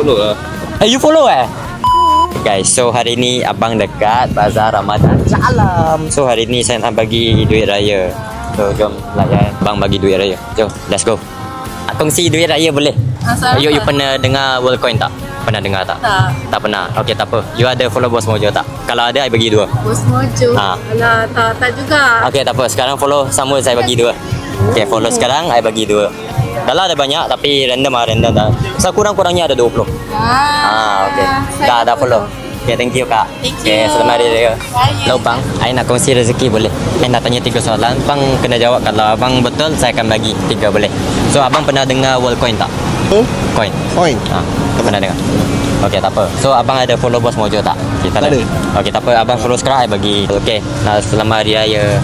follow lah. You follow Guys, so hari ni abang dekat Bazar Ramadan Salam. So hari ni saya nak bagi duit raya. So jom layan abang bagi duit raya. Jom, let's go. Kongsi duit raya boleh? You pernah dengar Worldcoin tak? Pernah dengar tak? Tak pernah. Okay, tak apa. You ada follow Bos Mojo tak? Kalau ada, I bagi 2. Bos Mojo. Alah, tak juga. Okay, tak apa. Sekarang follow sama saya bagi 2. Okay, follow sekarang I bagi 2. Kalau ada banyak tapi random dah. So kurang-kurangnya ada 20. Okay. Dah follow. Okay, thank you kak. Okay, selamat hari raya. Hello bang, I nak kongsi rezeki boleh? I nak tanya 3 soalan. Bang kena jawab, kalau abang betul saya akan bagi 3 boleh. So abang pernah dengar Worldcoin tak? Coin. Tak pernah dengar. Okay, tak apa. So abang ada follow Bos Mojo tak? Kita Tak ada. Okay, tak apa. Abang follow sekarang I bagi. Okay, nah, selamat hari raya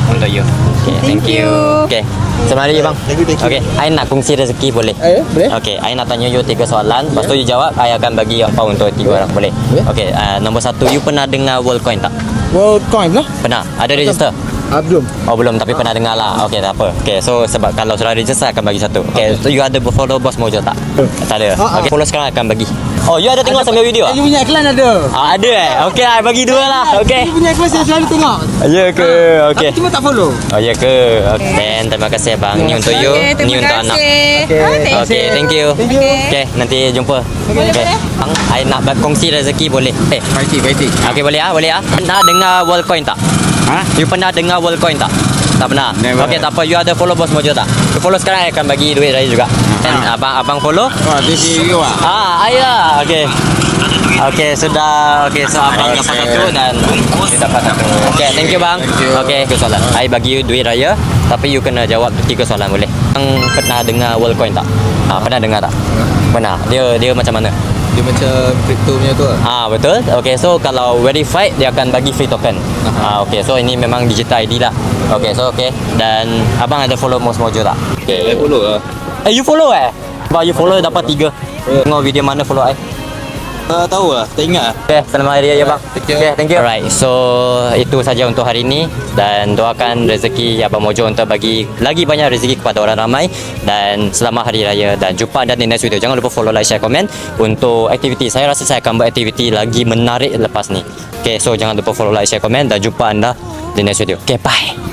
untuk you. Okay, thank you. Okay, selamat hari raya bang. Thank you. Okay, I nak kongsi rezeki boleh? Boleh? Okay, I nak tanya you 3 soalan. Lepas tu you jawab, I akan bagi apa untuk 3 orang. Boleh? Okay, nombor 1, you pernah dengar Worldcoin tak? Worldcoin lah. Pernah? Ada register? Belum. Oh belum, tapi pernah dengar lah. Okay, tak apa. Okay, so sebab kalau sudah register akan bagi 1. Okay, so you ada follow Bos Mojo tak? Tak ada. Okay, follow sekarang akan bagi. Oh, you ada tengok sambil video? You punya iklan ada. Ada Okay, I bagi 2 lah. Okay. You punya iklan saya selalu tengok. Ya ke? Okay. Cuma tak follow. Oh ya ke? Okay. Dan terima kasih bang. Ni untuk you, ni untuk anak. Okay, thank you. Okay, nanti jumpa. Okay. Bang, I nak berkongsi rezeki boleh? Baik. Okay, boleh boleh Pernah dengar Worldcoin tak? You pernah dengar Worldcoin tak? Tak pernah? Never. Okay, tak apa. You ada follow Bos Mojo tak? You follow sekarang, I akan bagi duit raya juga. Dan abang follow? This is you Ayah. Okay. Okay, sudah. Okay, so abang dapat 1 dan you dapat 1. Okay, thank you bang. Okay, ke soalan. I bagi you duit raya, tapi you kena jawab 3 soalan boleh? Bang pernah dengar Worldcoin tak? Pernah dengar tak? Pernah. Dia macam mana? Dia macam crypto punya tu lah. Betul. Okay, so kalau verified dia akan bagi free token. Okay, so ini memang digital ID lah. Okay, so okay. Dan abang ada follow Bos Mojo tak? Okay. I follow lah. You follow Abang you follow dapat 3. Tengok video mana follow Tahu lah, tak ingat lah. Okay, selamat hari raya bang. Thank you. Okay, thank you. Alright, so itu saja untuk hari ini. Dan doakan rezeki Abang Mojo untuk bagi lagi banyak rezeki kepada orang ramai. Dan selamat hari raya. Dan jumpa anda di next video. Jangan lupa follow, like, share, komen. Untuk aktiviti, saya rasa saya akan buat aktiviti lagi menarik lepas ni. Okay, so jangan lupa follow, like, share, komen. Dan jumpa anda di next video. Okay, bye.